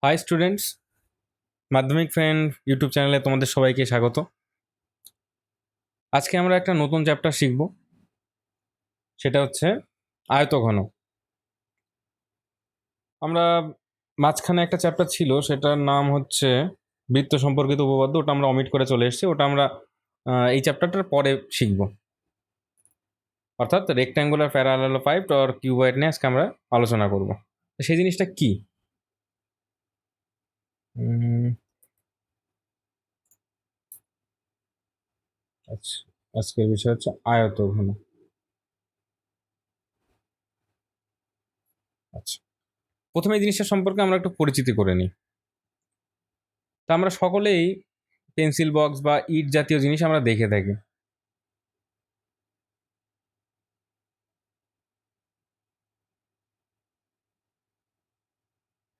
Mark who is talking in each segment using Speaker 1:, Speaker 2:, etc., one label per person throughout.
Speaker 1: High students, মাধ্যমিক friend YouTube চ্যানেলে তোমাদের সবাইকে স্বাগত। আজকে আমরা একটা নতুন চ্যাপ্টার শিখব, সেটা হচ্ছে আয়তঘন। আমরা মাঝখানে একটা চ্যাপ্টার ছিল, সেটার নাম হচ্ছে বৃত্ত সম্পর্কিত উপপাদ্য। ওটা আমরা অমিট করে চলে এসেছি, ওটা আমরা এই চ্যাপ্টারটার পরে শিখব। অর্থাৎ রেক্ট্যাঙ্গুলার প্যারালেলোপাইপ আর কিউবয়েড নিয়ে আজকে আমরা আলোচনা করব। সেই জিনিসটা কি? আচ্ছা, আজকের বিষয় হচ্ছে আয়তঘন। আচ্ছা, প্রথমে এই জিনিসটা সম্পর্কে আমরা একটু পরিচিতি করে নিই। তা আমরা সকলেই পেন্সিল বক্স বা ইট জাতীয় জিনিস আমরা দেখে থাকি।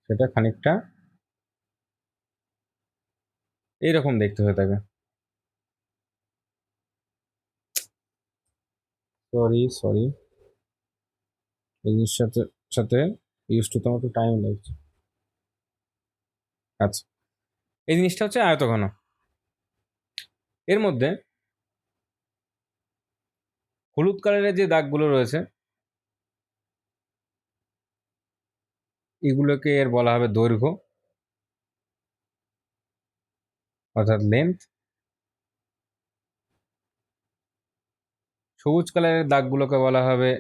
Speaker 1: সেটা খানিকটা এইরকম দেখতে হয়ে থাকে। সরি সরি, এই জিনিসটার সাথে সাথে ইউজ টু তোমার একটু টাইম লাগছে। আচ্ছা, এই জিনিসটা হচ্ছে আয়তঘন। এর মধ্যে হলুদ কালারের যে দাগগুলো রয়েছে, এগুলোকে এর বলা হবে দৈর্ঘ্য, অর্থাৎ লেন্থ। সবুজ কালারের দাগগুলোকে বলা হবে,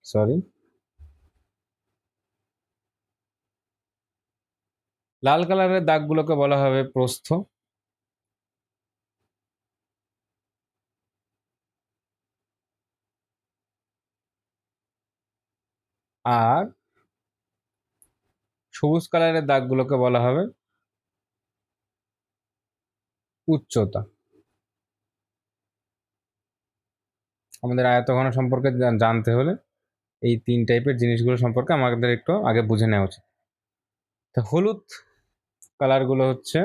Speaker 1: সরি, লাল কালারের দাগগুলোকে বলা হবে প্রস্থ। আর সবুজ কালারের দাগগুলোকে বলা হবে উচ্চতা। আমাদের আয়তঘন সম্পর্কে জানতে হলে এই তিন টাইপের জিনিসগুলো সম্পর্কে আমাদের একটু আগে বুঝে নেওয়া উচিত। তো হলুদ কালারগুলো হচ্ছে,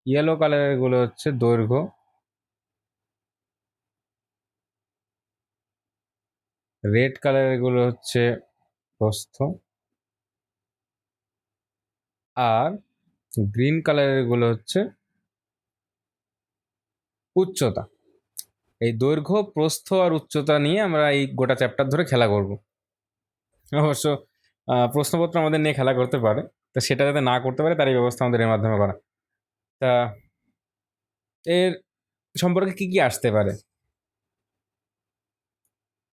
Speaker 1: ইয়েলো কালারের গুলো হচ্ছে দৈর্ঘ্য, রেড কালারের গুলো হচ্ছে প্রস্থ, আর গ্রিন কালারের গুলো হচ্ছে উচ্চতা। এই দৈর্ঘ্য, প্রস্থ আর উচ্চতা নিয়ে আমরা এই গোটা চ্যাপ্টার ধরে খেলা করব। অবশ্য প্রশ্নপত্র আমাদের নিয়ে খেলা করতে পারে, তো সেটা যাতে না করতে পারে তার এই ব্যবস্থা আমাদের এর মাধ্যমে করা। তা এর সম্পর্কে কি কি আসতে পারে?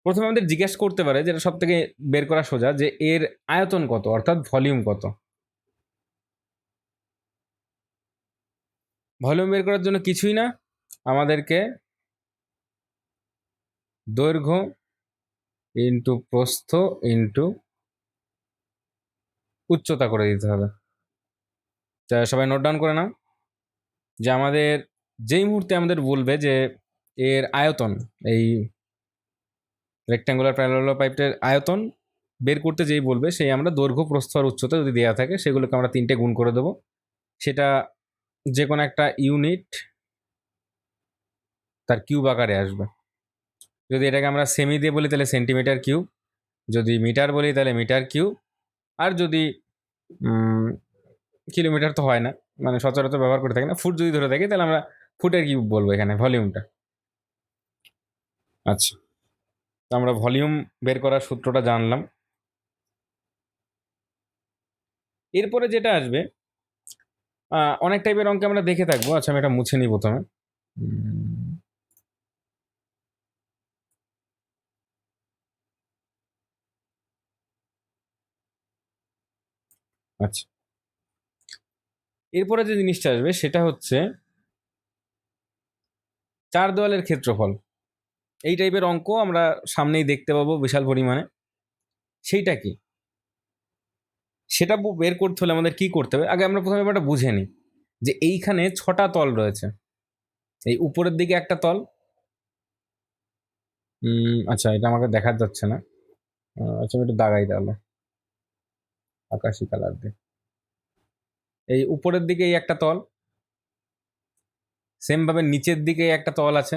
Speaker 1: প্রথমে আমাদের জিজ্ঞেস করতে পারে, যেটা সব থেকে বের করা সোজা, যে এর আয়তন কত, অর্থাৎ ভলিউম কত। ভলিউম বের করার জন্য কিছুই না, আমাদেরকে দৈর্ঘ্য ইন্টু প্রস্থ ইন্টু উচ্চতা করে দিতে হবে। তা সবাই নোট ডাউন করে নাও, যে আমাদের যেই মুহূর্তে আমাদের বলবে যে এর আয়তন, এই রেক্ট্যাঙ্গুলার প্যারালেলোপাইপের আয়তন বের করতে যেই বলবে, সেই আমরা দৈর্ঘ্য, প্রস্থ আর উচ্চতা যদি দেওয়া থাকে সেগুলোকে আমরা 3টে গুণ করে দেবো। সেটা যে কোনো একটা ইউনিট তার কিউব আকারে আসবে। যদি এটাকে আমরা সেমি দিয়ে বলি তাহলে সেন্টিমিটার কিউব, যদি মিটার বলি তাহলে মিটার কিউব, আর যদি কিলোমিটার তো হয় না, মানে সচরাচর ব্যবহার করে থাকি না, ফুট যদি ধরে থাকি তাহলে আমরা ফুটের কিউব বলবো এখানে ভলিউমটা। আচ্ছা, তো আমরা ভলিউম বের করার সূত্রটা জানলাম। এরপরে যেটা আসবে, অনেক টাইপের অঙ্কে আমরা দেখে থাকবো। আচ্ছা, আমি এটা মুছে নিই প্রথমে। আচ্ছা, এরপরে যে জিনিসটা আসবে সেটা হচ্ছে চার দেওয়ালের ক্ষেত্রফল। এই টাইপের অঙ্ক আমরা সামনেই দেখতে পাবো বিশাল পরিমাণে। সেইটা কি, সেটা বের করতে হলে আমাদের কি করতে হবে? আগে আমরা প্রথমে ব্যাপারটা বুঝে নিই, যে এইখানে 6টা তল রয়েছে। এই উপরের দিকে একটা তল, আচ্ছা এটা আমাকে দেখা যাচ্ছে না। আচ্ছা, আমি একটু দাগাই তাহলে আকাশি কালার দিয়ে। এই উপরের দিকে এই একটা তল, সেম ভাবে নিচের দিকে একটা তল আছে,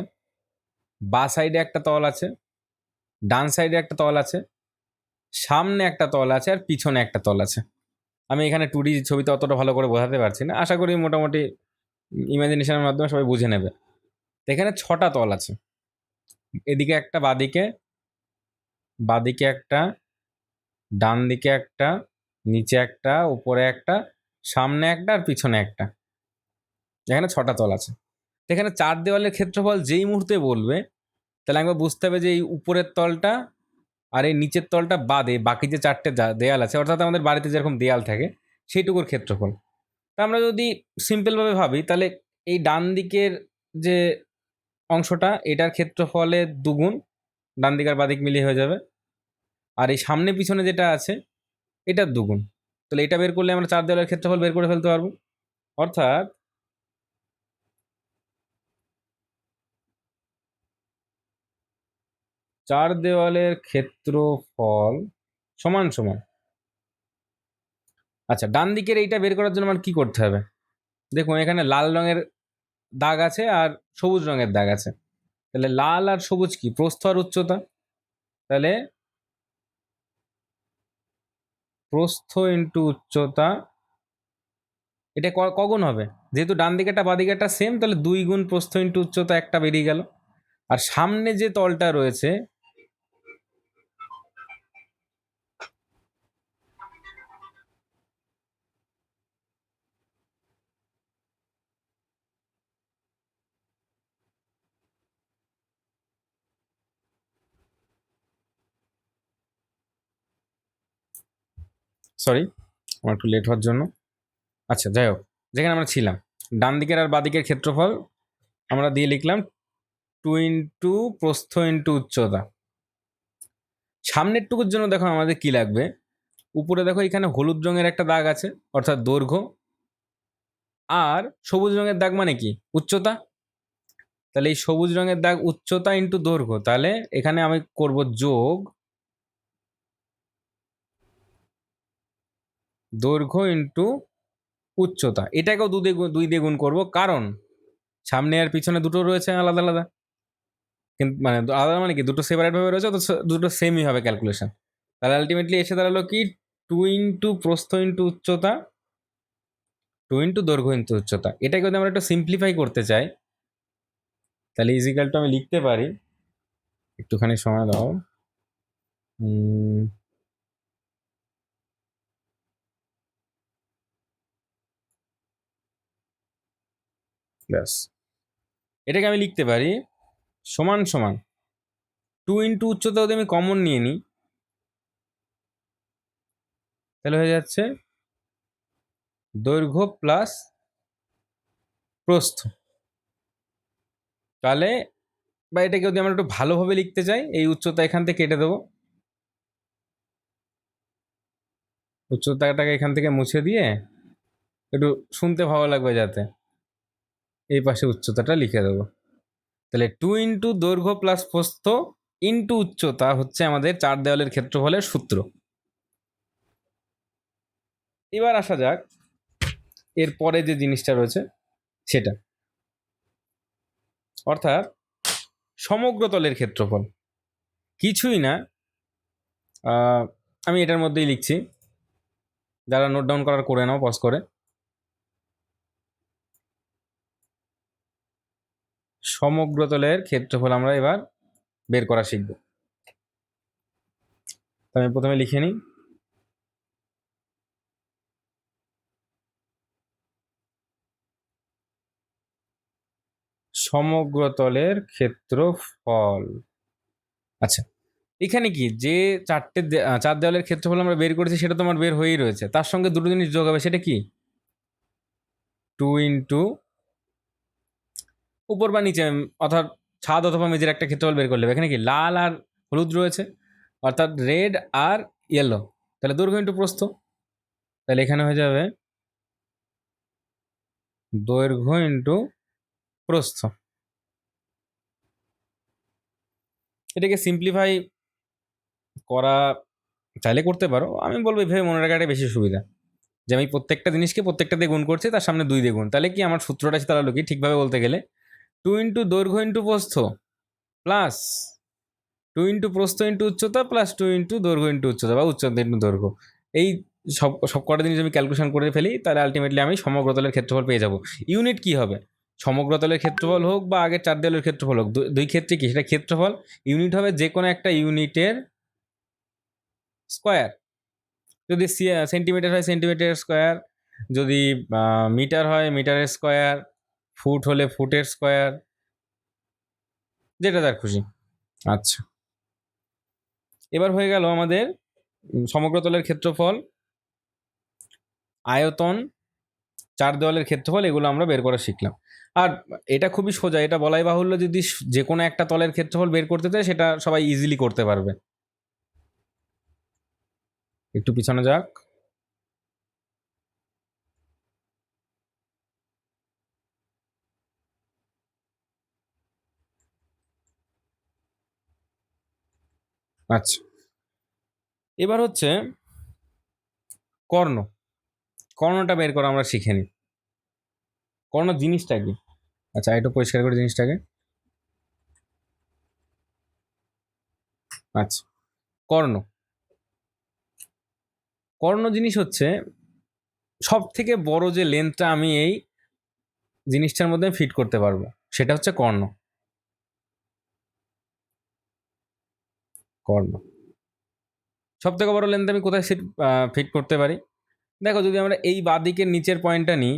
Speaker 1: বা সাইডে একটা তল আছে, ডান সাইডে একটা তল আছে, সামনে একটা তল আছে আর পিছনে একটা তল আছে। আমি এখানে 2D ছবিতে অতটা ভালো করে বোঝাতে পারছি না, আশা করি মোটামুটি ইমাজিনেশনের মাধ্যমে সবাই বুঝে নেবে। তো এখানে 6টা তল আছে, এদিকে একটা, বাদিকে একটা, ডান দিকে একটা, নিচে একটা, উপরে একটা, সামনে একটা আর পিছনে একটা। এখানে 6টা তল আছে। এখানে 4 দেওয়ালের ক্ষেত্রফল যেই মুহূর্তে বলবে, তাহলে একবার বুঝতে হবে যে এই উপরের তলটা আর এই নিচের তলটা বাদে বাকি যে 4টে দেয়াল আছে, অর্থাৎ আমাদের বাড়িতে যেরকম দেয়াল থাকে সেইটুকুর ক্ষেত্রফল। তা আমরা যদি সিম্পলভাবে ভাবি, তাহলে এই ডান দিকের যে অংশটা, এটার ক্ষেত্রফলের দুগুণ, ডান দিক আর বাদিক মিলিয়ে হয়ে যাবে। আর এই সামনে পিছনে যেটা আছে এটার দুগুণ। তাহলে এটা বের করলে আমরা 4 দেওয়ালের ক্ষেত্রফল বের করে ফেলতে পারবো। অর্থাৎ 4 দেওয়ালের ক্ষেত্রফল সমান সমান, আচ্ছা ডান দিকের এইটা বের করার জন্য আমার কি করতে হবে? দেখুন এখানে লাল রঙের দাগ আছে আর সবুজ রঙের দাগ আছে। তাহলে লাল আর সবুজ কি? প্রস্থ আর উচ্চতা। তাহলে প্রস্থ ইন্টু উচ্চতা, এটা কগুণ হবে? যেহেতু ডান দিকেরটা বাঁ দিকেরটা সেম, তাহলে 2 গুণ প্রস্থ ইন্টু উচ্চতা, একটা বেরিয়ে গেল। আর সামনে যে তলটা রয়েছে, সরি আমার একটু লেট হওয়ার জন্য, আচ্ছা যাই হোক, যেখানে আমরা ছিলাম, ডান দিকের আর বাঁ দিকের ক্ষেত্রফল আমরা দিয়ে লিখলাম 2 ইন্টু প্রস্থ ইন্টু উচ্চতা। সামনের টুকুর জন্য দেখো আমাদের কি লাগবে, উপরে দেখো এখানে হলুদ রঙের একটা দাগ আছে, অর্থাৎ দৈর্ঘ্য, আর সবুজ রঙের দাগ মানে কি? উচ্চতা। তাহলে এই সবুজ রঙের দাগ উচ্চতা ইন্টু দৈর্ঘ্য, তাহলে এখানে আমি করব যোগ দৈর্ঘ্য ইন্টু উচ্চতা। এটাকেও 2 দিয়ে গুণ করবো, কারণ সামনে আর পিছনে দুটো রয়েছে আলাদা আলাদা, কিন্তু মানে আলাদা মানে কি, দুটো সেপারেট ভাবে রয়েছে, তো দুটো সেমই হবে ক্যালকুলেশন। তাহলে আলটিমেটলি এসে দাঁড়ালো কি, 2 ইন্টু প্রস্থ ইন্টু উচ্চতা, 2 ইন্টু দৈর্ঘ্য ইন্টু উচ্চতা। এটাকে যদি আমরা একটু সিম্পলিফাই করতে চাই, তাহলে ইজিক্যালটা আমি লিখতে পারি, একটুখানি সময় দাও। ব্যাস, এটাকে আমি লিখতে পারি সমান সমান 2 ইন্টু উচ্চতা যদি আমি কমন নিয়ে নিই, তাহলে হয়ে যাচ্ছে দৈর্ঘ্য প্লাস প্রস্থ। তাহলে বা এটাকে যদি আমরা একটু ভালোভাবে লিখতে চাই, এই উচ্চতা এখান থেকে কেটে দেবো, উচ্চতাটাকে এখান থেকে মুছে দিয়ে একটু শুনতে ভালো লাগবে যাতে, এই পাশে উচ্চতাটা লিখে দেবো। তাহলে 2 ইন্টু দৈর্ঘ্য প্লাস প্রস্থ ইন্টু উচ্চতা হচ্ছে আমাদের 4 দেওয়ালের ক্ষেত্রফলের সূত্র। এবার আসা যাক এর পরে যে জিনিসটা রয়েছে সেটা, অর্থাৎ সমগ্র তলের ক্ষেত্রফল। কিছুই না, আমি এটার মধ্যেই লিখছি, যারা নোট ডাউন করার করে নাও পজ করে। সমগ্র তলের ক্ষেত্রফল আমরা এবার বের করা শিখব। আমি প্রথমে লিখে নিই, সমগ্র তলের ক্ষেত্রফল। আচ্ছা, এখানে কি যে 4 দেওয়ালের ক্ষেত্রফল আমরা বের করেছি সেটা তোমার বের হয়েই রয়েছে, তার সঙ্গে দুটো জিনিস যোগ হবে, সেটা কি? 2 ইন্টু উপর বা নিচে, অর্থাৎ ছাদ অথবা মেঝের একটা ক্ষেত্রফল বের করলে, এখানে কি লাল আর হলুদ রয়েছে, অর্থাৎ রেড আর ইয়েলো, তাহলে দৈর্ঘ্য ইন্টু প্রস্থ। তাহলে এখানে হয়ে যাবে দৈর্ঘ্য ইন্টু প্রস্থ। এটাকে সিম্পলিফাই করা চাইলে করতে পারো, আমি বলবো এভাবে মনে রাখাটা বেশি সুবিধা, যে আমি প্রত্যেকটা জিনিসকে প্রত্যেকটা দিয়ে গুণ করছি, তার সামনে 2 দিয়ে গুণ। তাহলে কি আমার সূত্রটা এসে দাঁড়ালো কি, ঠিকভাবে বলতে গেলে 2 ইন্টু দৈর্ঘ্য ইন্টু প্রস্থ প্লাস 2 ইন্টু প্রস্থ ইন্টু উচ্চতা প্লাস 2 ইন্টু দৈর্ঘ্য ইন্টু উচ্চতা বা উচ্চতা ইন্টু দৈর্ঘ্য। এই সব কটা জিনিস আমি ক্যালকুলেশন করে ফেলি, তাহলে আলটিমেটলি আমি সমগ্র তলের ক্ষেত্রফল পেয়ে যাব। ইউনিট কি হবে? সমগ্র তলের ক্ষেত্রফল হোক বা আগের 4 দেওয়ালের ক্ষেত্রফল হোক, দুই ক্ষেত্রে কি সেটা ক্ষেত্রফল। ইউনিট হবে যে কোনো একটা ইউনিটের স্কোয়ার। যদি সেন্টিমিটার হয় সেন্টিমিটারের স্কোয়ার, যদি মিটার হয় মিটারের স্কোয়ার, ফুট হলে ফুটের স্কোয়ার, যেটা যার খুশি। আচ্ছা, এবার হয়ে গেল আমাদের সমগ্র তলের ক্ষেত্রফল, আয়তন, 4 দেওয়ালের ক্ষেত্রফল, এগুলো আমরা বের করা শিখলাম। আর এটা খুবই সোজা, এটা বলাই বাহুল্য, যদি যে কোনো একটা তলের ক্ষেত্রফল বের করতে চায় সেটা সবাই ইজিলি করতে পারবে। একটু পিছনে যাক। আচ্ছা, এবার হচ্ছে কর্ণ। কর্ণটা বের করা আমরা শিখে নিই। কর্ণ জিনিসটা কি? আচ্ছা, একটু পরিষ্কার করে জিনিসটাকে। আচ্ছা, কর্ণ কর্ণ জিনিস হচ্ছে সব থেকে বড় যে লেন্থটা আমি এই জিনিসটার মধ্যে ফিট করতে পারবো, সেটা হচ্ছে কর্ণ। কর্ণ সব থেকে বড় লেন্থ আমি কোথায় ফিট করতে পারি? দেখো, যদি আমরা এই বাঁ দিকের নিচের পয়েন্টটা নিই,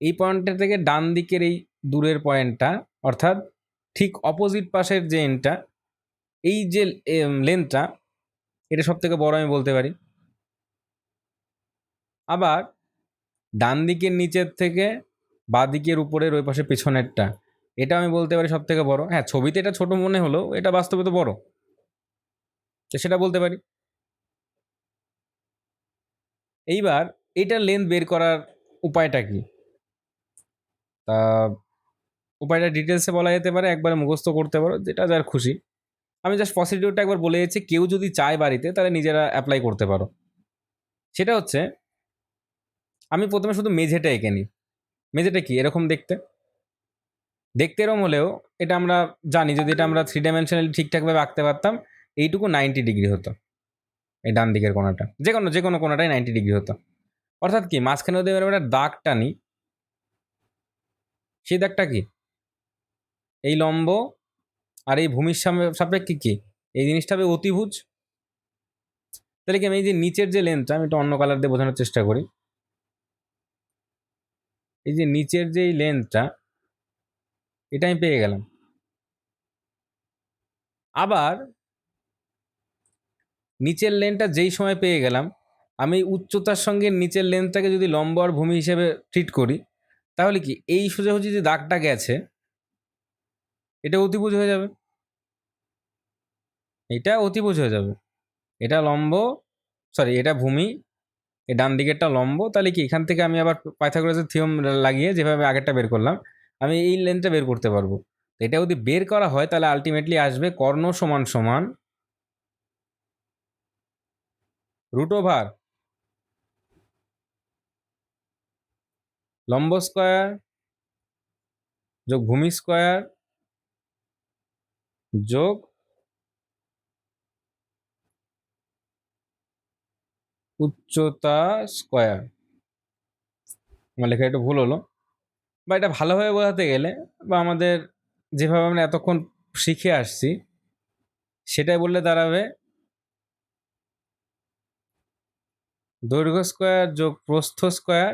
Speaker 1: এই পয়েন্টটা থেকে ডান দিকের এই দূরের পয়েন্টটা, অর্থাৎ ঠিক অপোজিট পাশের যে এন্ডটা, এই যে লেন্থটা, এটা সব থেকে বড় আমি বলতে পারি। আবার ডান দিকের নিচের থেকে বাঁ দিকের উপরের ওই পাশে পেছনেরটা, এটা আমি বলতে পারি সব থেকে বড়। হ্যাঁ, ছবিতে এটা ছোট মনে হলেও এটা বাস্তবে তো বড়, তো সেটা বলতে পারি। এইবার এটার লেন্থ বের করার উপায়টা কি? তা উপায়টা ডিটেলসে বলা যেতে পারে, একবারে মুখস্থ করতে পারো, যেটা যার খুশি। আমি জাস্ট প্রসিডিউরটা একবার বলে দিচ্ছি, কেউ যদি চায় বাড়িতে তাহলে নিজেরা অ্যাপ্লাই করতে পারো। সেটা হচ্ছে, আমি প্রথমে শুধু মেঝেটা এঁকে নিই। মেঝেটা কি এরকম দেখতে, দেখতে এরকম হলেও এটা আমরা জানি, যদি এটা আমরা 3 ডাইমেনশনালি ঠিকঠাকভাবে আঁকতে পারতাম, এইটুকু 90 ডিগ্রি হতো। এই ডান দিকের কোণাটা, যে কোনো কোণাটাই 90 ডিগ্রি হতো। অর্থাৎ কি, মাঝখানে যদি আমরা একটা দাগ টানি, সেই দাগটা কি এই লম্ব, আর এই ভূমির সাপেক্ষে কি এই জিনিসটা হবে অতিভুজ। তাহলে কি আমি এই যে নিচের যে লেন্থটা, আমি একটু অন্য কালার দিয়ে বোঝানোর চেষ্টা করি। এই যে নিচের যে লেন্থটা, এটা আমি পেয়ে গেলাম। আবার নিচের লেন্থটা যেই সময় পেয়ে গেলাম, আমি উচ্চতার সঙ্গে নিচের লেন্থটাকে যদি লম্ব আর ভূমি হিসেবে ট্রিট করি, তাহলে কি এই সোজাসুজি যে দাগটা গেছে, এটা অতিভুজ হয়ে যাবে। এটা অতিভুজ হয়ে যাবে। এটা লম্ব, সরি এটা ভূমি, এই ডান দিকেরটা লম্ব। তাহলে কি এখান থেকে আমি আবার পাইথাগোরাসের থিওরেম লাগিয়ে যেভাবে আগেরটা বের করলাম, আমি এই লেন্থটা বের করতে পারবো। এটা যদি বের করা হয় তাহলে আলটিমেটলি আসবে কর্ণ সমান সমান রুট ওভার লম্ব স্কোয়ার যোগ ভূমি স্কোয়ার যোগ উচ্চতা স্কোয়ার। আমার লেখা একটু ভুল হলো, বা এটা ভালোভাবে বোঝাতে গেলে, বা আমাদের যেভাবে আমরা এতক্ষণ শিখে আসছি সেটাই বললে দাঁড়াবে দৈর্ঘ্য স্কোয়ার যোগ প্রস্থ স্কোয়ার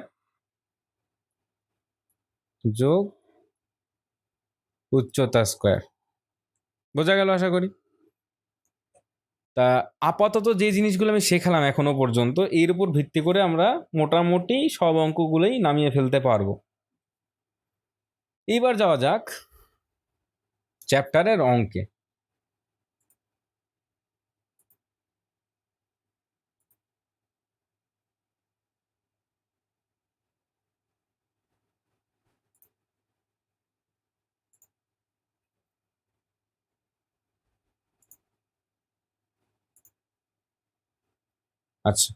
Speaker 1: যোগ উচ্চতা স্কোয়ার। বোঝা গেল আশা করি। তা আপাতত যে জিনিসগুলো আমি শেখালাম এখনো পর্যন্ত, এর উপর ভিত্তি করে আমরা মোটামুটি সব অঙ্কগুলোই নামিয়ে ফেলতে পারবো। এইবার যাওয়া যাক চ্যাপ্টারের অঙ্কে। আচ্ছা,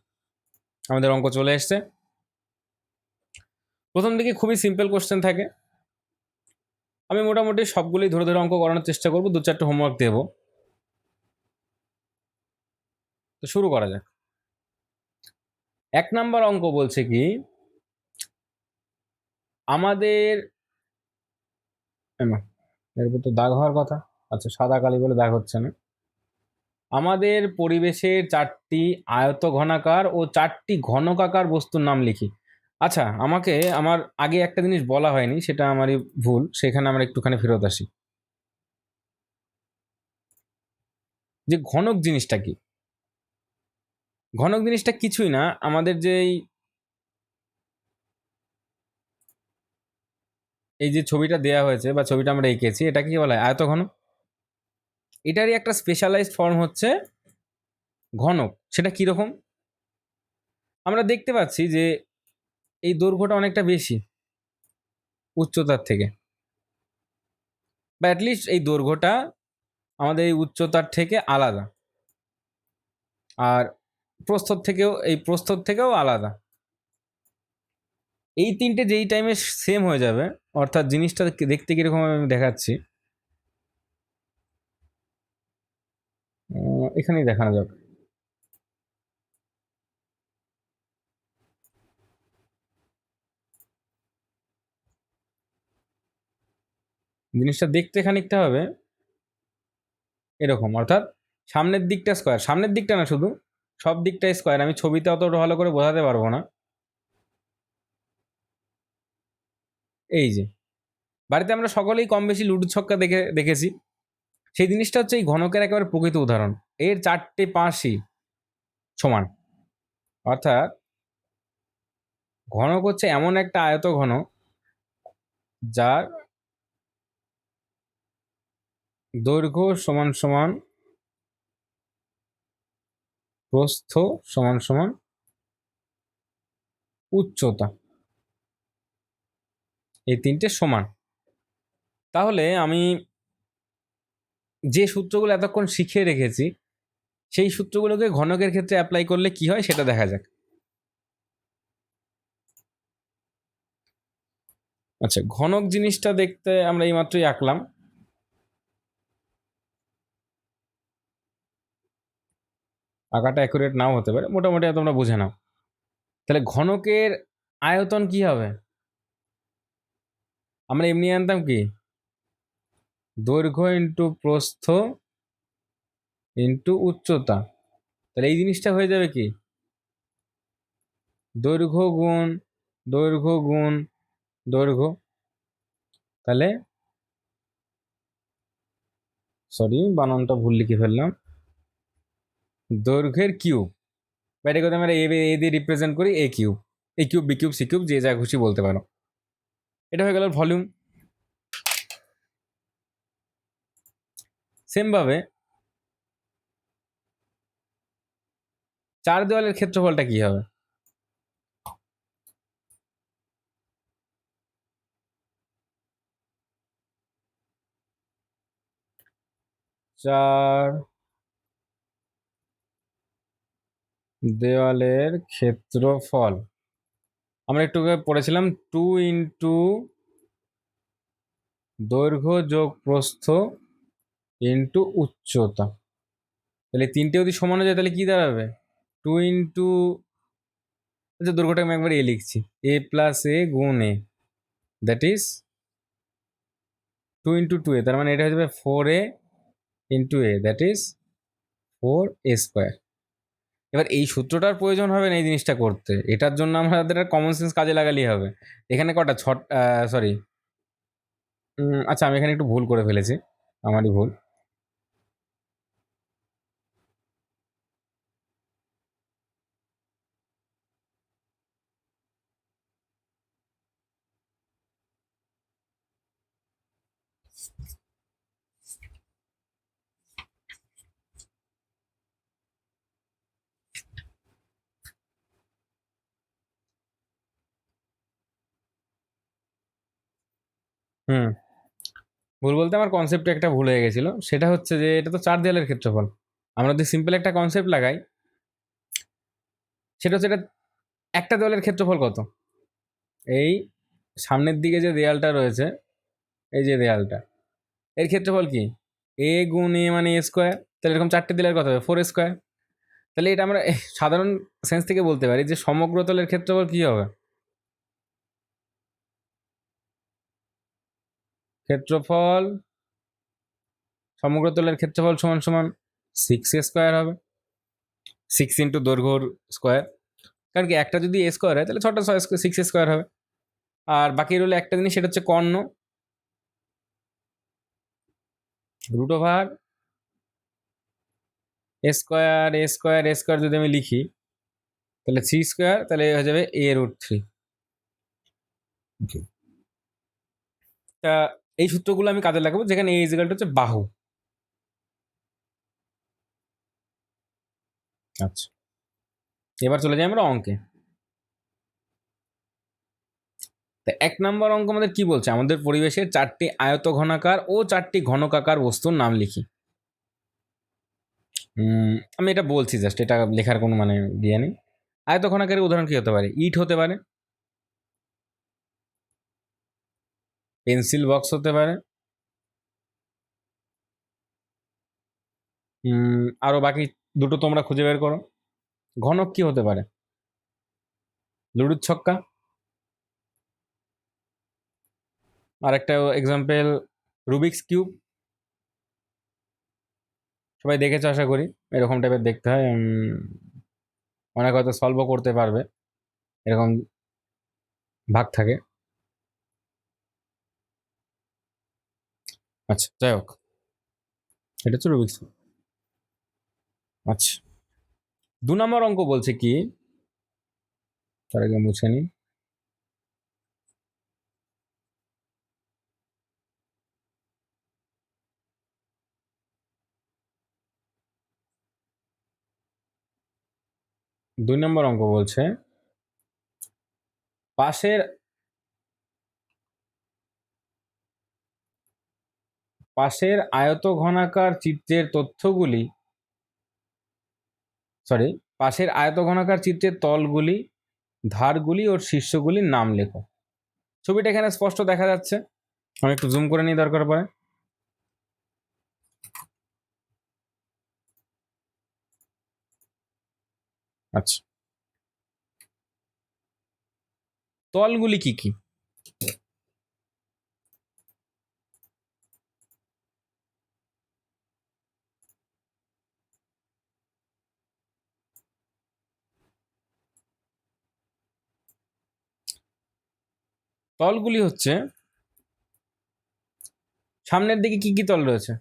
Speaker 1: আমাদের অঙ্ক চলে এসছে। প্রথম দিকে খুবই সিম্পল কোশ্চেন থাকে, আমি মোটামুটি সবগুলোই ধরে ধরে অঙ্ক করানোর চেষ্টা করবো, 2-4টে হোমওয়ার্ক দেবো। তো শুরু করা যাক। 1 নাম্বার অঙ্ক বলছে কি আমাদের এমা এর উপর তো দাগ হওয়ার কথা। আচ্ছা সাদা কালি বলে দাগ হচ্ছে না। আমাদের পরিবেশের 4টি আয়তঘনাকার ও 4টি ঘনকাকার বস্তুর নাম লিখি। আচ্ছা আমাকে আমার আগে একটা জিনিস বলা হয়নি, সেটা আমারই ভুল। সেখানে আমরা একটুখানি ফেরত আসি। যে ঘনক জিনিসটা কি? ঘনক জিনিসটা কিছুই না, আমাদের যে এই যে ছবিটা দেয়া হয়েছে বা ছবিটা আমরা এঁকেছি, এটাকে কি বলা হয়? আয়তঘন। এটারই একটা স্পেশালাইজড ফর্ম হচ্ছে ঘনক। সেটা কিরকম? আমরা দেখতে পাচ্ছি যে এই দৈর্ঘ্যটা অনেকটা বেশি উচ্চতার থেকে, বা অ্যাটলিস্ট এই দৈর্ঘ্যটা আমাদের এই উচ্চতার থেকে আলাদা, আর প্রস্থর থেকেও আলাদা। এই তিনটে যেই টাইমে সেম হয়ে যাবে, অর্থাৎ জিনিসটা দেখতে কিরকম আমি দেখাচ্ছি, এখানেই দেখানো যাবে। জিনিসটা দেখতে খানিকটা হবে এরকম, অর্থাৎ সামনের দিকটা স্কোয়ার, সামনের দিকটা না শুধু, সব দিকটাই স্কোয়ার। আমি ছবিতে অতটা ভালো করে বোঝাতে পারবো না। এই যে বাড়িতে আমরা সকলেই কম বেশি লুডো ছক্কা দেখেছি। সেই জিনিসটা হচ্ছে এই ঘনকের একেবারে প্রকৃত উদাহরণ। এর 4টে পাশই সমান, অর্থাৎ ঘনক হচ্ছে এমন একটা আয়ত ঘন যার দৈর্ঘ্য সমান সমান প্রস্থ সমান সমান উচ্চতা, এই তিনটে সমান। তাহলে আমি যে সূত্রগুলো এতক্ষণ শিখিয়ে রেখেছি, সেই সূত্রগুলোকে ঘনকের ক্ষেত্রে অ্যাপ্লাই করলে কি হয় সেটা দেখা যাক। আচ্ছা, ঘনক জিনিসটা দেখতে আমরা এইমাত্রই আঁকলাম। আঁকাটা অ্যাকুরেট নাও হতে পারে, মোটামুটি তোমরা বুঝে নাও। তাহলে ঘনকের আয়তন কি হবে? আমরা এমনি আনতাম কি, দৈর্ঘ্য ইন্টু প্রস্থ ইন্টু উচ্চতা। তাহলে এই জিনিসটা হয়ে যাবে কি, দৈর্ঘ্য গুণ দৈর্ঘ্য গুণ দৈর্ঘ্য। তাহলে সরি, বানানটা ভুল লিখে ফেললাম। দৈর্ঘ্যের কিউব, বা এটাকে যদি আমরা এ দিয়ে রিপ্রেজেন্ট করি, A cube, A cube B cube C cube, যে যা খুশি বলতে পারো। এটা হয়ে গেল ভলিউম। সেম ভাবে 4 দেওয়ালের ক্ষেত্রফলটা কি হবে? চার দেওয়ালের ক্ষেত্রফল আমরা একটু আগে পড়েছিলাম 2 ইন্টু দৈর্ঘ্য যোগ প্রস্থ ইন্টু উচ্চতা। তাহলে তিনটে যদি সমান হয়ে যায় তাহলে কি দাঁড়াবে? 2 ইন্টু, আচ্ছা দৈর্ঘ্যটা আমি একবার এ লিখছি, এ প্লাস এ গুণ এ, দ্যাট ইজ 2 ইন্টু 2 এ, তার মানে এটা হয়ে যাবে 4a into A, that is 4a square. এবার এই সূত্রটার প্রয়োজন হবে না এই জিনিসটা করতে, এটার জন্য আমাদের কমন সেন্স কাজে লাগালেই হবে। এখানে কটা সরি, আচ্ছা আমি এখানে একটু ভুল করে ফেলেছি, আমারই ভুল। হুম, ভুল বলতে আমার কনসেপ্টে একটা ভুল হয়ে গেছিল। সেটা হচ্ছে যে এটা তো 4 দেয়ালের ক্ষেত্রফল। আমরা যদি সিম্পল একটা কনসেপ্ট লাগাই, সেটা হচ্ছে এটা একটা দেওয়ালের ক্ষেত্রফল কত? এই সামনের দিকে যে দেয়ালটা রয়েছে, এই যে দেয়ালটা, এর ক্ষেত্রফল কি? এ গুণ এ মানে এ স্কোয়ার। তাহলে এরকম 4টে দেয়ালের কত হবে? 4 স্কোয়ার। তাহলে এটা আমরা সাধারণ সেন্স থেকে বলতে পারি যে সমগ্র তলের ক্ষেত্রফল কি হবে? ক্ষেত্রফল সমগ্র তলের ক্ষেত্রফল সমান সমান 6a² হবে। 6 ইন্টু দৈর্ঘ্যর স্কোয়ার। কারণ কি একটা যদি a স্কোয়ার হয় তাহলে 6টা 6a² হবে। আর বাকি রইল একটা জিনিস, সেটা হচ্ছে কর্ণ। রুট ওভার a² যদি আমি লিখি তাহলে 3² তাহলে হয়ে যাবে a√3। তা এই সূত্রগুলো আমি কাজে লাগাবো যেখানে a ইজিক্যাল হচ্ছে বাহু। আচ্ছা, এবার চলে যাই আমরা অঙ্কে। তা 1 নম্বর অঙ্ক আমাদের কি বলছে? আমাদের পরিবেশের 4টি আয়তঘনাকার ও 4টি ঘনকাকার বস্তুর নাম লিখি। আমি এটা বলছি জাস্ট, এটা লেখার কোনো মানে ইয়ে নেই। আয়তঘনাকারের উদাহরণ কি হতে পারে? ইট হতে পারে, পেন্সিল বক্স হতে পারে, আরো বাকি দুটো তোমরা খুঁজে বের করো। ঘনক কি হতে পারে? লুডুর ছক্কা। আর একটা এক্সাম্পল রুবিক্স কিউব। সবাই দেখেছো আশা করি, এরকম টাইপের দেখতে হয়। অনেক হয়তো সলভও করতে পারবে, এরকম ভাগ থাকে। আচ্ছা, যাই হোক, এটা হচ্ছে রুবিক্স কিউব। আচ্ছা, 2 নম্বর অঙ্ক বলছে কি, তার আগে মুছে নিই। দুই নম্বর অঙ্ক বলছে পাশের আয়তঘনাকার চিত্রের তথ্যগুলি, পাশের আয়তঘনাকার চিত্রের তলগুলি, ধারগুলি ও শীর্ষগুলির নাম লেখো। ছবিটা এখানে স্পষ্ট দেখা যাচ্ছে, আমি একটু জুম করে নিই দরকার পড়ে। আচ্ছা, তলগুলি কি কি? তলগুলি হচ্ছে সামনের দিকে কি কি তল রয়েছে?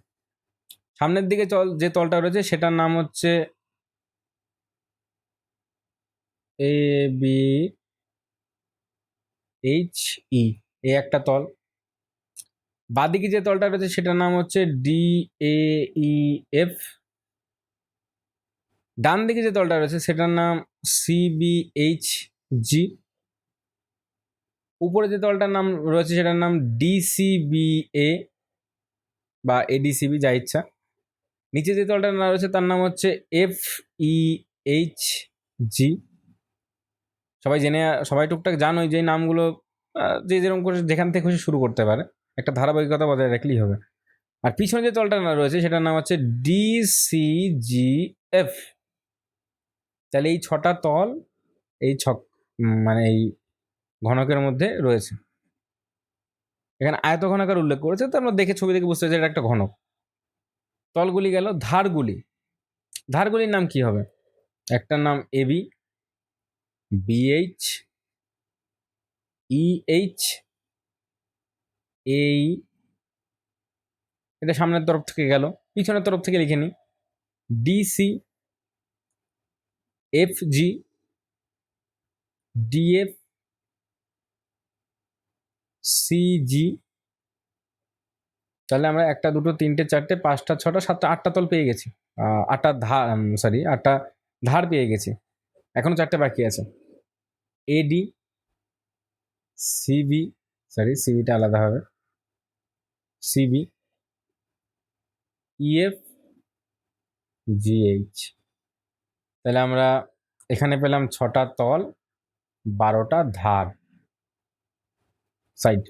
Speaker 1: সামনের দিকে যে তলটা রয়েছে সেটার নাম হচ্ছে এ বি এইচ ই, এ একটা তল। বাদিকে যে তলটা রয়েছে সেটার নাম হচ্ছে ডি এ ই এফ। ডান দিকে যে তলটা রয়েছে সেটার নাম সিবিএইচ জি। উপরে যে তলটার নাম রয়েছে সেটার নাম ডিসিবিএ বা এডিসিবি, যা ইচ্ছা। নিচে যে তলটার নাম রয়েছে তার নাম হচ্ছে এফ ই এইচ জি। সবাই টুকটাক জানোই যে নামগুলো যে যেরকম করে যেখান থেকে খুশি শুরু করতে পারে, একটা ধারাবাহিকতা বজায় রাখলেই হবে। আর পিছনে যে তলটা রয়েছে সেটার নাম হচ্ছে ডিসিজিএফ। তাহলে এই 6টা তল এই মানে এই ঘনকের মধ্যে রয়েছে। এখানে আয়তঘনাকার উল্লেখ করেছে, তো আমরা দেখে ছবি দেখে বুঝতে পারছি এটা একটা ঘনক। তলগুলি গেল, ধারগুলির নাম কি হবে? একটার নাম এবি, বিএইচ, ইএইচ, এই। এটা সামনের তরফ থেকে গেল, পিছনের তরফ থেকে লিখে নিই ডিসি, এফজি, ডিএফ, সিজি। তাহলে আমরা 1টা 2টো 3টে 4টে 5টা 6টা 7টা 8টা তল পেয়ে গেছি। 8টা ধার, 8টা ধার পেয়ে গেছি। এখনো 4টে বাকি আছে। এডি, সিবি, সিবিটা আলাদা হবে, সিবি, ইএফ, জিএইচ। তাহলে আমরা এখানে পেলাম 6টা তল, 12টা ধার সাইড।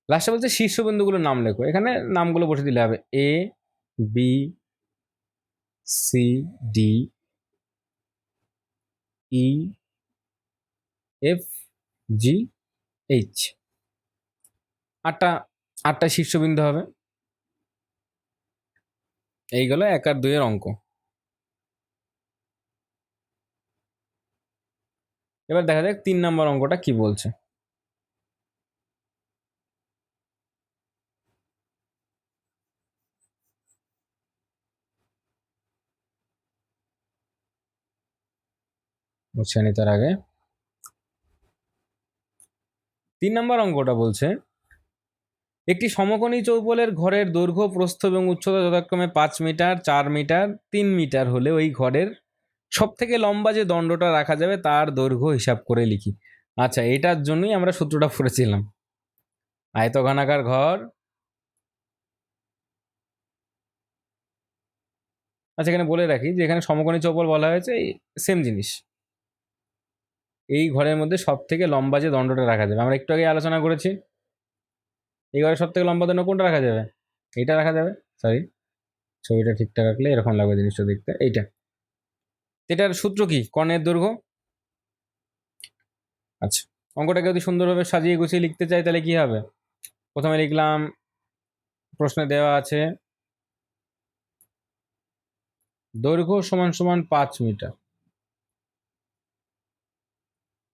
Speaker 1: লাস্টে বলছে শীর্ষবিন্দুগুলোর নাম লেখো। এখানে নামগুলো বসে দিলে হবে A B C D E F G H, আটটা শীর্ষবিন্দু হবে। এই গেল 1 আর 2 এর অঙ্ক। এবার দেখা যাক 3 নম্বর অঙ্কটা কি বলছে। বুঝে নি তার আগে 3 নম্বর অঙ্কটা বলছে, একটি সমকোণী চৌপলের ঘরের দৈর্ঘ্য, প্রস্থ এবং উচ্চতা যথাক্রমে 5 মিটার, 4 মিটার, 3 মিটার হলে ওই ঘরের সব থেকে লম্বা যে দণ্ডটা রাখা যাবে তার দৈর্ঘ্য হিসাব করে লিখি। আচ্ছা, এটার জন্যই আমরা সূত্রটা পড়েছিলাম। আয়তঘনাকার ঘর, আচ্ছা এখানে বলে রাখি যে এখানে সমকোণী চৌপল বলা হয়েছে, সেম জিনিস। এই ঘরের মধ্যে সব থেকে লম্বা যে দণ্ডটা রাখা যাবে, আমরা একটু আগে আলোচনা করেছি, এই ঘরের সব থেকে লম্বা দণ্ড কোনটা রাখা যাবে? এইটা রাখা যাবে। সরি, ছবিটা ঠিকঠাক রাখলে এরকম লাগবে জিনিসটা দেখতে। এইটা, এটার সূত্র কি? কর্ণের দৈর্ঘ্য। আচ্ছা, অঙ্কটাকে যদি সুন্দরভাবে সাজিয়ে গুছিয়ে লিখতে চাই তাহলে কি হবে? প্রথমে লিখলাম, প্রশ্নে দেওয়া আছে দৈর্ঘ্য সমান সমান 5 মিটার,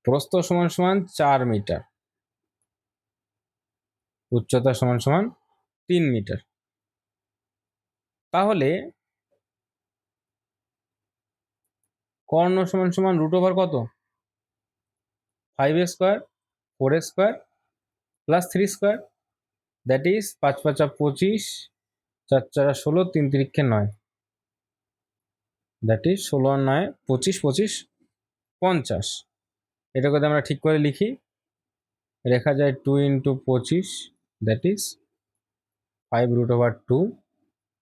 Speaker 1: প্রস্থ সমান সমান 4 মিটার, উচ্চতা সমান সমান 3 মিটার। তাহলে কর্ণ সমান সমান রুট ওভার কত? 5 square, 4 square plus 3 square, that is 5 5 25, 4 4 16, 3 3 9, that is 16 আর 9 25, 25 50। এটা যদি আমরা ঠিক করে লিখি, লেখা যায় 2 into 25, that is 5 root over 2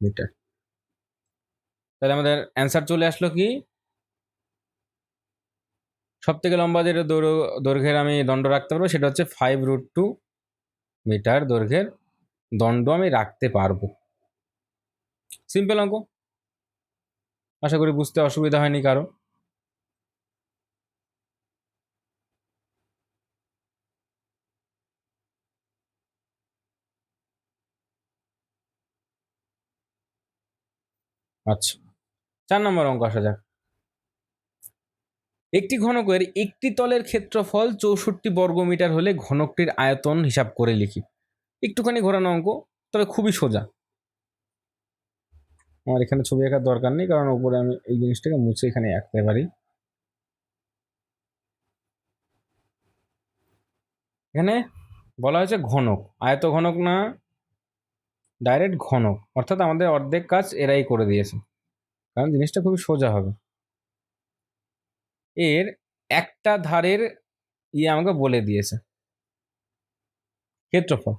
Speaker 1: metre. তাহলে আমাদের অ্যান্সার চলে আসলো কি, সব থেকে লম্বা যেটা দৈর্ঘ্যের আমি দণ্ড রাখতে পারবো সেটা হচ্ছে 5 রুট 2 মিটার দৈর্ঘ্যের দণ্ড আমি রাখতে পারবো। সিম্পল অঙ্ক, আশা করি বুঝতে অসুবিধা হয়নি কারো। আচ্ছা, 4 নম্বর অঙ্ক আসা যাক। একটি ঘনকের একটি তলের ক্ষেত্রফল 64 বর্গমিটার হলে ঘনকটির আয়তন হিসাব করে লিখি। একটুখানি ঘোরানো অঙ্ক, তবে খুবই সোজা। আমার এখানে ছবি আঁকার দরকার নেই, কারণ উপরে আমি এই জিনিসটাকে মুছে এখানে আঁকতে পারি। এখানে বলা হয়েছে ঘনক, আয়ত ঘনক না, ডাইরেক্ট ঘনক, অর্থাৎ আমাদের অর্ধেক কাজ এরাই করে দিয়েছে, কারণ জিনিসটা খুবই সোজা হবে। এর একটা ধারের আমাকে বলে দিয়েছে ক্ষেত্রফল।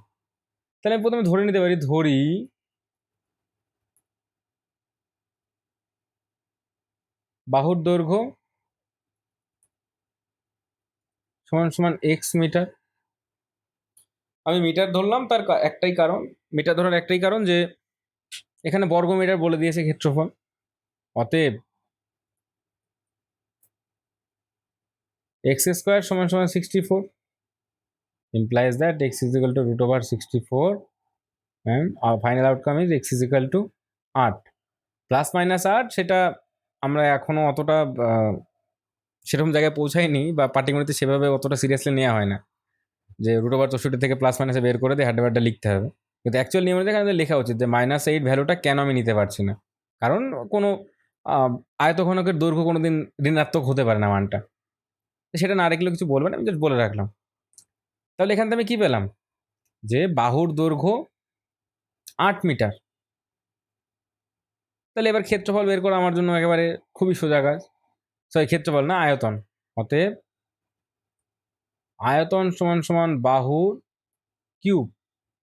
Speaker 1: তাহলে আমি প্রথমে ধরে নিতে পারি, ধরি বাহুর দৈর্ঘ্য সমান সমান এক্স মিটার। আমি মিটার ধরলাম, তার একটাই কারণ, মিটার ধরার একটাই কারণ যে এখানে বর্গ মিটার বলে দিয়েছে ক্ষেত্রফল। অতএব এক্স স্কোয়ার সমান সমান 64, implies that x is equal to root over 64 and our final outcome is x is equal to 8 plus minus 8। সেটা আমরা এখনো অতটা সেরকম জায়গায় পৌঁছাইনি, বা পাটিগণিতে সেভাবে অতটা সিরিয়াসলি নেওয়া হয় না যে রুট ওভার 64 থেকে প্লাস মাইনাসে বের করে দিয়ে হাড্ডাবাড্ডা লিখতে হবে। কিন্তু অ্যাকচুয়াল নিয়ম অনুযায়ী এখানে লেখা উচিত যে -8 ভ্যালুটা কেন আমি নিতে পারছি না, কারণ কোনো আয়তঘনকের দৈর্ঘ্য কোনোদিন ঋণাত্মক হতে পারে না মানটা। সেটা না রেখলেও কিছু বলবেন, আমি জাস্ট বলে রাখলাম। তাহলে এখান থেকে আমি কি পেলাম, যে বাহুর দৈর্ঘ্য 8 মিটার। তাহলে এবার ক্ষেত্রফল বের করা আমার জন্য একেবারে খুবই সোজা কাজ। সরি, ক্ষেত্রফল না, আয়তন। অতএব আয়তন সমান সমান বাহুর কিউব,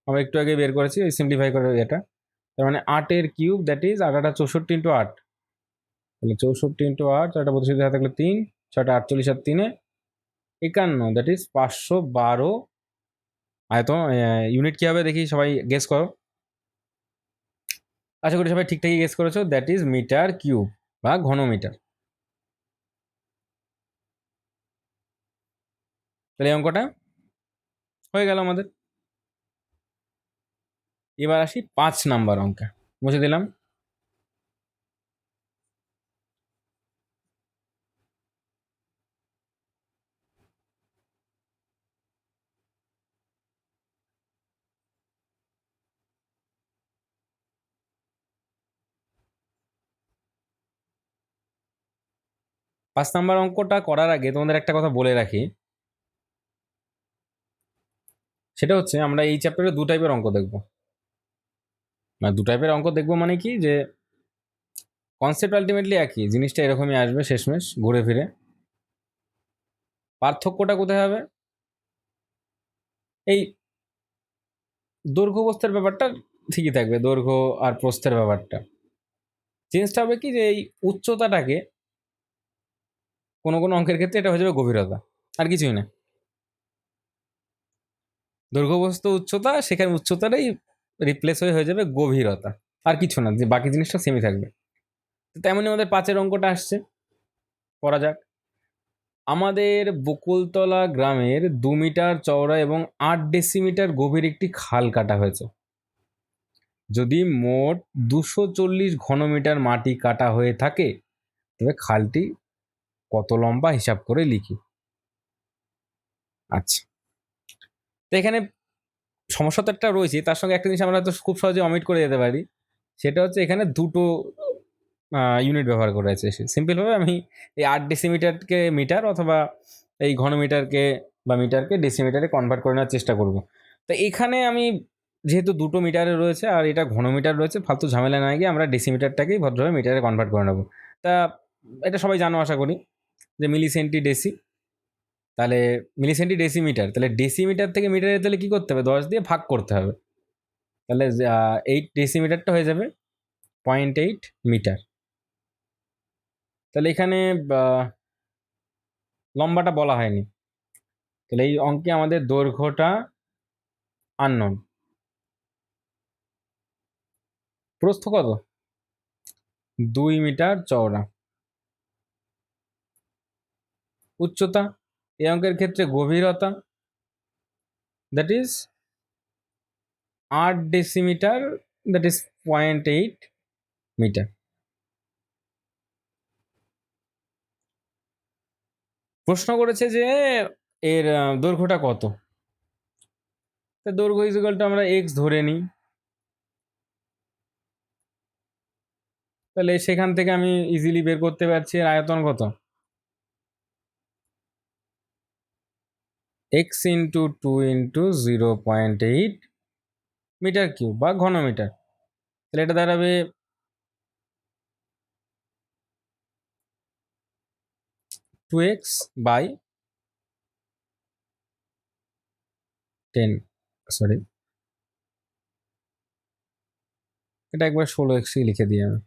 Speaker 1: আমরা একটু আগে বের করেছি, সিম্পলিফাই করে এটা। তার মানে 8 এর কিউব, দ্যাট ইজ 8 64 ইন্টু 8, তাহলে 64 ইন্টু 8, 4টা 32 হাতে থাকলে 3, 6টা 48 আর 3 51, দ্যাট ইজ 512। আয়তন ইউনিট কি হবে দেখি, সবাই গেস করো। আশা করি সবাই ঠিকঠাকই গেস করেছো, দ্যাট ইজ মিটার কিউব বা ঘন মিটার। তাহলে এই অঙ্কটা হয়ে গেল আমাদের। এবার আসি 5 নাম্বার অঙ্কে, মুছে দিলাম। 5 নাম্বার অঙ্কটা করার আগে তোমাদের একটা কথা বলে রাখি, সেটা হচ্ছে আমরা এই চ্যাপ্টারে 2 টাইপের অঙ্ক দেখবো। মানে 2 টাইপের অঙ্ক দেখবো মানে কি, যে কনসেপ্ট আলটিমেটলি একই, জিনিসটা এরকমই আসবে শেষমেশ ঘুরে ফিরে। পার্থক্যটা কোথায় হবে? এই দৈর্ঘ্য প্রস্থের ব্যাপারটা ঠিকই থাকবে, দৈর্ঘ্য আর প্রস্থের ব্যাপারটা। চেঞ্জটা হবে কি, যে এই উচ্চতাটাকে কোনো কোনো অঙ্কের ক্ষেত্রে এটা হয়ে যাবে গভীরতা, আর কিছুই না। দৈর্ঘ্য প্রস্থ উচ্চতা, সেখানে উচ্চতাটাই রিপ্লেস হয়ে যাবে গভীরতা, আর কিছু না, যে বাকি জিনিসটা সেমই থাকবে। তো তেমনই আমাদের 5-এর অঙ্কটা আসছে, পড়া যাক। আমাদের বকুলতলা গ্রামের 2 মিটার চওড়া এবং 8 ডেসিমিটার গভীর একটি খাল কাটা হয়েছে। যদি মোট 240 ঘনমিটার মাটি কাটা হয়ে থাকে, তবে খালটি কত লম্বা হিসাব করে লিখি। আচ্ছা, তো এখানে সমস্যা তো একটা রয়েছে, তার সঙ্গে একটা জিনিস আমরা হয়তো খুব সহজে অমিট করে যেতে পারি, সেটা হচ্ছে এখানে দুটো ইউনিট ব্যবহার করা হয়েছে। সিম্পলভাবে আমি এই 8 ডেসিমিটারকে মিটার, অথবা এই ঘনমিটারকে বা মিটারকে ডেসিমিটারে কনভার্ট করে নেওয়ার চেষ্টা করব। তো এখানে আমি যেহেতু দুটো মিটারে রয়েছে আর এটা ঘনমিটার রয়েছে, ফালতু ঝামেলা না গিয়ে আমরা ডেসিমিটারটাকেই ভদ্রভাবে মিটারে কনভার্ট করে নেব। তা এটা সবাই জানো আশা করি, যে মিলিসেন্টি ডেসি, তাহলে মিলিসেন্টি ডেসিমিটার, তাহলে ডেসিমিটার থেকে মিটারে তাহলে কী করতে হবে, 10 দিয়ে ভাগ করতে হবে। তাহলে 8 ডেসিমিটারটা হয়ে যাবে 0.8 মিটার। তাহলে এখানে লম্বাটা বলা হয়নি, তাহলে এই অঙ্কে আমাদের দৈর্ঘ্যটা আননোন। প্রস্থ কত? 2 মিটার চওড়া। উচ্চতা এই অঙ্কের ক্ষেত্রে গভীরতা, that is 8 decimetre, that is 0.8 metre. প্রশ্ন করেছে যে এর দৈর্ঘ্যটা কত। তা দৈর্ঘ্য ইজিক্যাল টু আমরা এক্স ধরে নিই, তাহলে সেখান থেকে আমি ইজিলি বের করতে পারছি এর আয়তন কত, x into 2 into 0.8 metre cube বা ঘনমিটার। তাহলে এটা দাঁড়াবে 2x বাই 10, সরি এটা একবার 16x লিখে দিই আমি।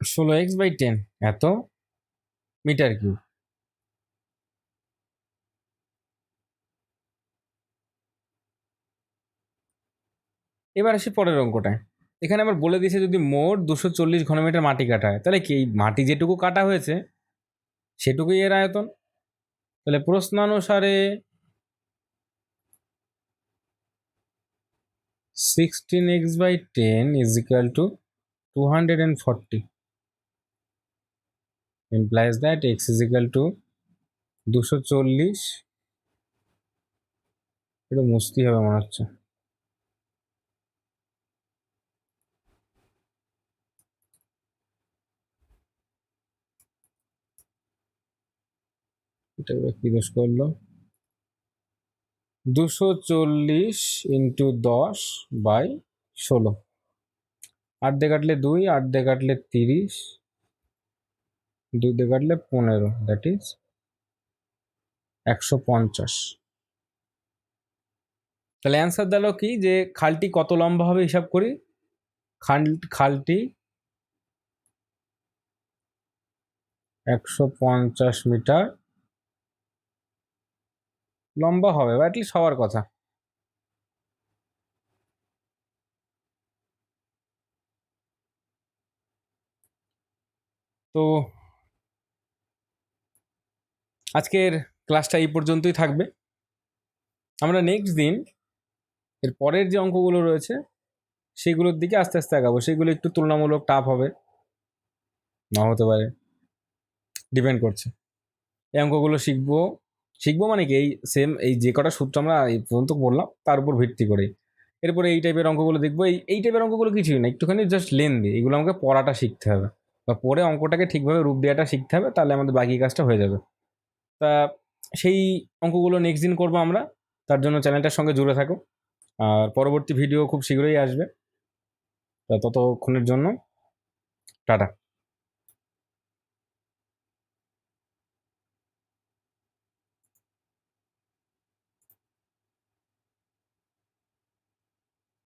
Speaker 1: 16x/10 এত মিটার কিউব। এবার আসি পরের অঙ্কটায়। এখানে আবার বলে দিয়েছে যদি মোট 240 ঘনমিটার মাটি কাটা হয়, তাহলে কি মাটি যেটুকু কাটা হয়েছে সেটুকুই এর আয়তন। তাহলে প্রশ্নানুসারে 16x/10 is equal to 240, implies that x is equal to 240, এটা মুছতেই হবে মনে হচ্ছে। এটা কি দোষ করলো, 240 ইন্টু 10/16, 8 দিয়ে কাটলে 2, 8 দিয়ে কাটলে 30, 2 দিয়ে কাটলে 15, দ্যাট ইজ 150। তাহলে অ্যান্সার দিল কি, যে খালটি কত লম্বা হবে হিসাব করি। খালটি 150 মিটার লম্বা হবে, বা অ্যাটলিস্ট হওয়ার কথা। তো আজকের ক্লাসটা এই পর্যন্তই থাকবে। আমরা নেক্সট দিন এর পরের যে অঙ্কগুলো রয়েছে সেগুলোর দিকে আস্তে আস্তে আগাবো। সেগুলো একটু তুলনামূলক টাফ হবে, না হতে পারে, ডিপেন্ড করছে। এই অঙ্কগুলো শিখবো মানে কি, এই সেম এই যে কটা সূত্র আমরা এই পর্যন্ত বললাম তার উপর ভিত্তি করে এরপরে এই টাইপের অঙ্কগুলো দেখবো। এই টাইপের অঙ্কগুলো কিছুই না, একটুখানি জাস্ট লেন্দি। এগুলো আমাকে পড়াটা শিখতে হবে বা পড়ে অঙ্কটাকে ঠিকভাবে রূপ দেওয়াটা শিখতে হবে, তাহলে আমাদের বাকি কাজটা হয়ে যাবে। তা সেই অঙ্কগুলো নেক্সট দিন করবো আমরা। তার জন্য চ্যানেলটার সঙ্গে জুড়ে থাকো, আর পরবর্তী ভিডিও খুব শীঘ্রই আসবে। তা ততক্ষণের জন্য টাটা।